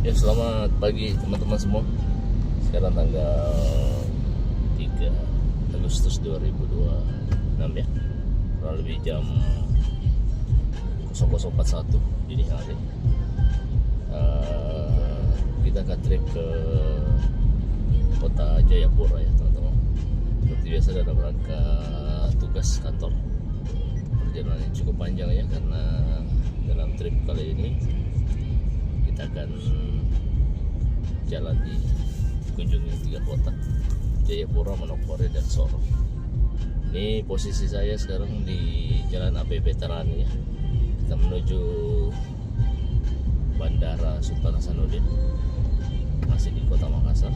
Ya, selamat pagi teman-teman semua. Sekarang tanggal 3 Agustus 2026 ya. Kurang lebih jam 00.41 dini hari. Kita akan trip ke kota Jayapura ya teman-teman. Seperti biasa ada berangkat tugas kantor. Perjalanan yang cukup panjang ya, karena dalam trip kali ini kita akan jalan di kunjungi 3 kota, Jayapura, Manokwari, dan Sorong. Ini posisi saya sekarang di Jalan AP Veteran ya. Kita menuju Bandara Sultan Hasanuddin, masih di Kota Makassar.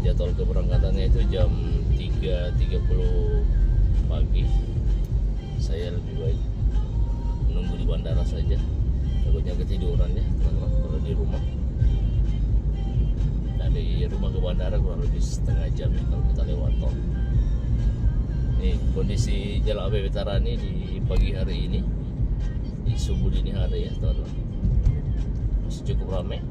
Jadwal keberangkatannya itu jam 3.30 pagi. Saya lebih baik menunggu di bandara saja, takutnya ketiduran ya teman-teman kalau di rumah. Dari rumah ke bandara kurang lebih setengah jam ya kalau kita lewat tol. Ini kondisi Jalan AP Veteran ini di pagi hari ini, di subuh dini hari ya teman-teman, masih cukup ramai.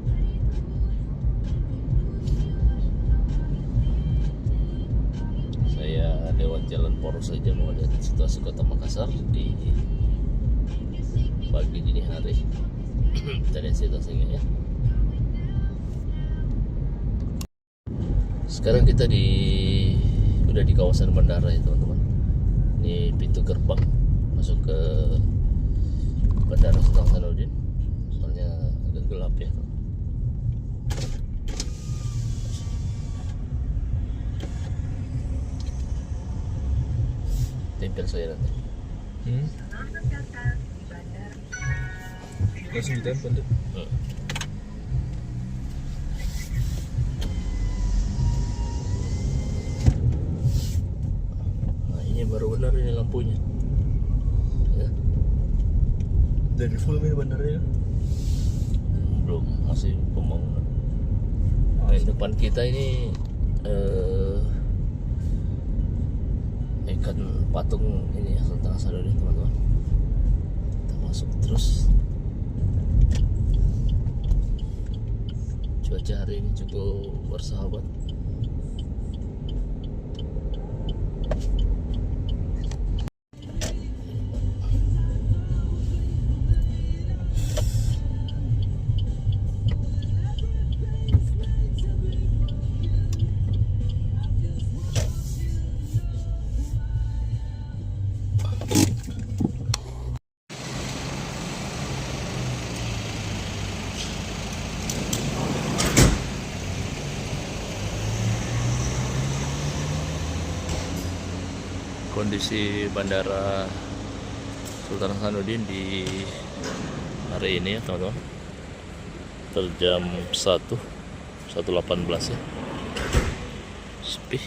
Saya lewat jalan poros saja mau lihat situasi Kota Makassar di pagi dini hari. Kita lihat situasinya ya. Sekarang kita udah di kawasan bandara ya teman-teman. Ini pintu gerbang masuk ke Bandara Sultan Hasanuddin. Soalnya agak gelap ya. Tempel saya nanti. Langsung ditempel tuh. Nah, ini baru benar ini lampunya. Ya. Dari full ini bandarnya? Belum, masih pembangunan. Nah, depan kita ini ikan patung ini ya, Sultan Hasanuddin teman-teman. Kita masuk terus. Cuaca hari ini cukup bersahabat. Kondisi Bandara Sultan Hasanuddin di hari ini ya teman-teman, terjam 1:18 ya, sepi.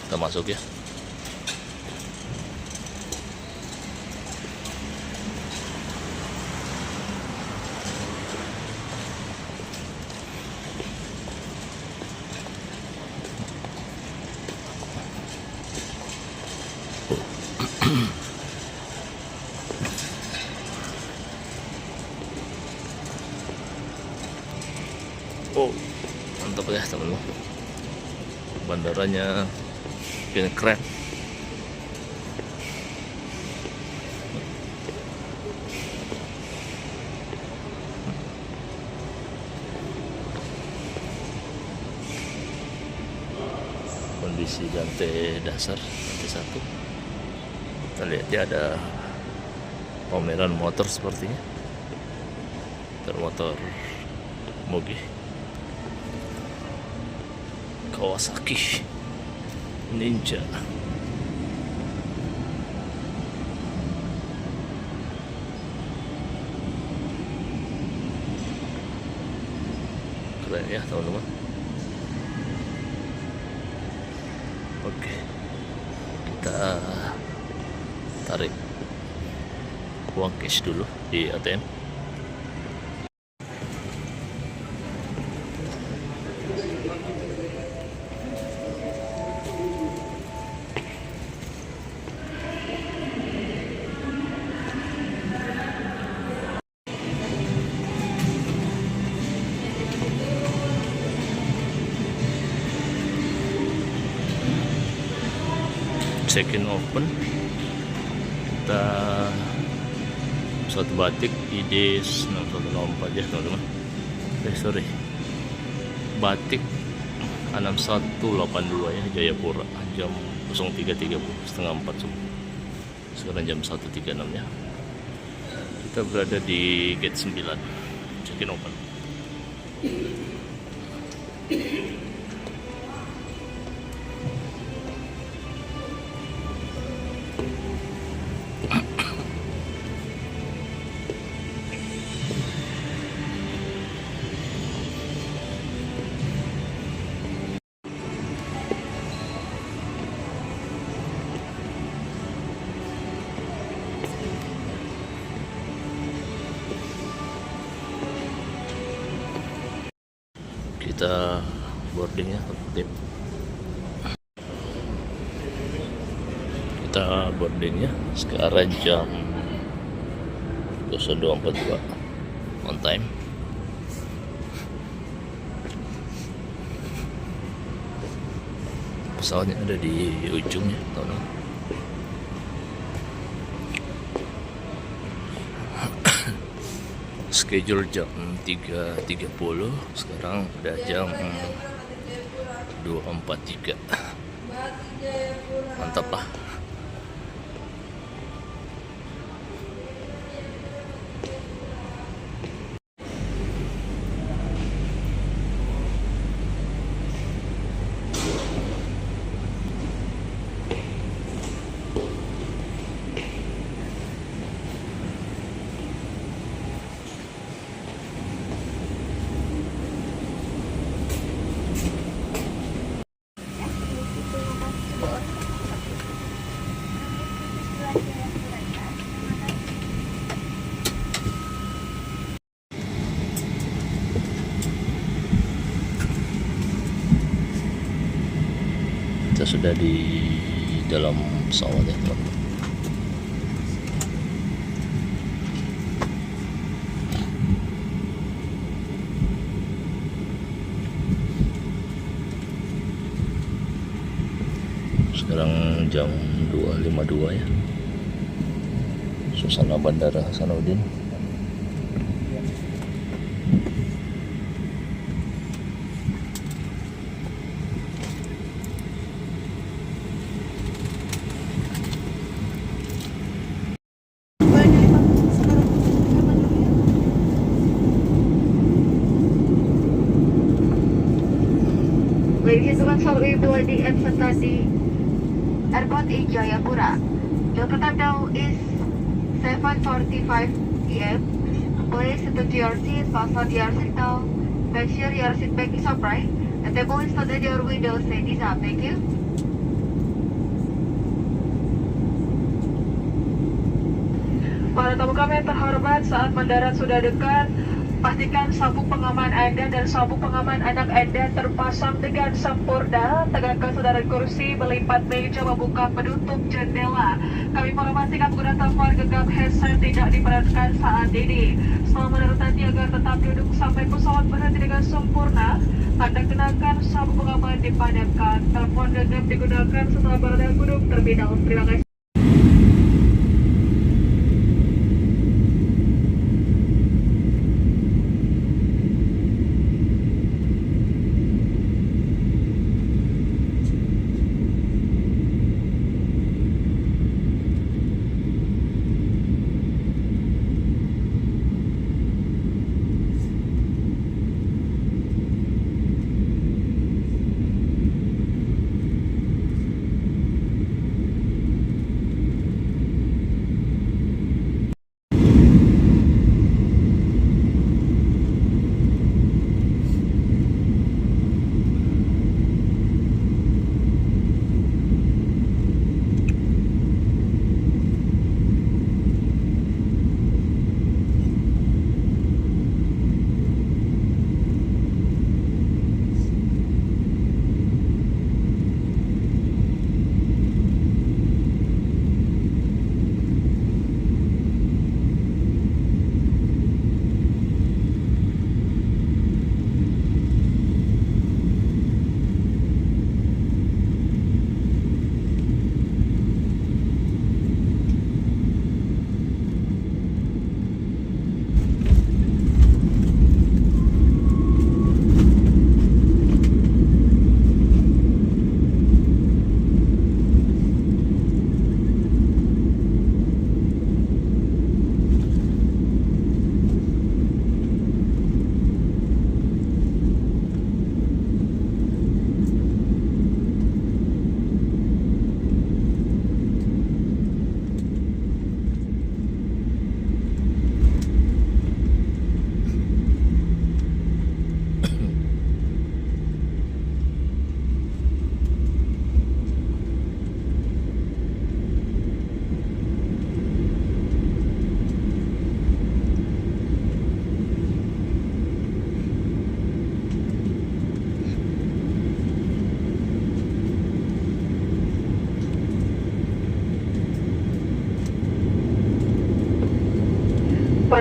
Kita masuk ya. Oh, mantap ya teman-teman. Bandaranya keren. Kondisi lantai dasar, lantai 1. Kita lihat ya, ada pameran motor sepertinya. Motor Moge, Kawasaki Ninja. Keren ya teman-teman. Oke, kita tarik uang cash dulu di ATM. check-in open. Kita pesawat Batik ID 6104 ya teman-teman. Sorry, Batik 6182 ya, Jayapura, jam 03.30, setengah 4 subuh. Sekarang jam 1.36 ya. Kita berada di gate 9, check-in open. Kita boarding ya, tim. Kita boarding ya. Sekarang jam 02.42 on time. Pesawatnya ada di ujungnya, teman-teman. Schedule jam 3.30, sekarang udah jam 2.43. Mantap lah. Kita sudah di dalam pesawat ya teman-teman. Sekarang jam 2.52 ya. Suasana Bandara Hasanuddin. Ladies and gentlemen, boarding at Fatasi Airport in Jayapura. Local time now is 7:45 p.m. Please attend to your seats, fasten your seatbelt, make sure your seat belt is upright, and the boys that your window seat is up. Thank you. Para tamu kami yang terhormat, saat mendarat sudah dekat, pastikan sabuk pengaman Anda dan sabuk pengaman anak Anda terpasang dengan sempurna. Tegakkan saudara kursi, melipat meja, membuka penutup jendela. Kami menginformasikan pengguna telepon genggam headset tidak diperhatikan saat ini. Selama mendarat nanti agar tetap duduk sampai pesawat berhenti dengan sempurna, tanda kenakan sabuk pengaman dipadamkan. Telepon genggam digunakan setelah berada duduk terlebih dahulu. Terima kasih.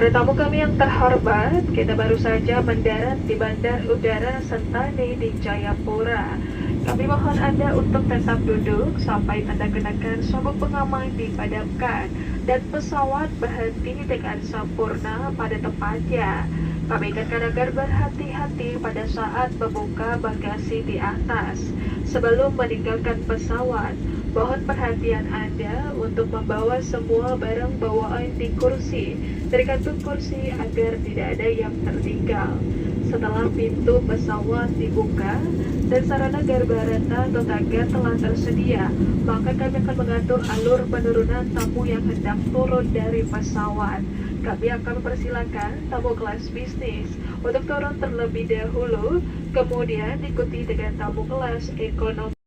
Para tamu kami yang terhormat, kita baru saja mendarat di Bandar Udara Sentani di Jayapura. Kami mohon Anda untuk tetap duduk sampai tanda kenakan sabuk pengaman dipadamkan dan pesawat berhenti dengan sempurna pada tempatnya. Kami ingatkan agar berhati-hati pada saat membuka bagasi di atas. Sebelum meninggalkan pesawat, mohon perhatian Anda untuk membawa semua barang bawaan di kursi dari kantung kursi agar tidak ada yang tertinggal. Setelah pintu pesawat dibuka dan sarana garbarata atau tangga telah tersedia, maka kami akan mengatur alur penurunan tamu yang hendak turun dari pesawat. Kami akan persilakan tamu kelas bisnis untuk turun terlebih dahulu, kemudian diikuti dengan tamu kelas ekonomi.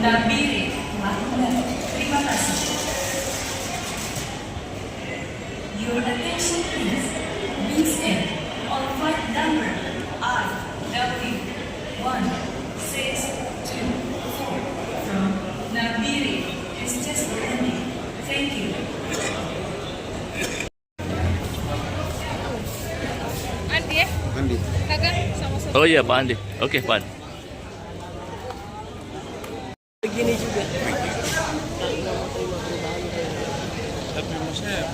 Nabiri telah mendarat. Terima kasih. Your attention please. Wings Air on flight number IW162 from Nabiri is just landing. Thank you. Andi ya? Andi. Kakak sama-sama. Oh iya Pak Andi. Oke Pak Andi. Begini juga. Tapi maksudnya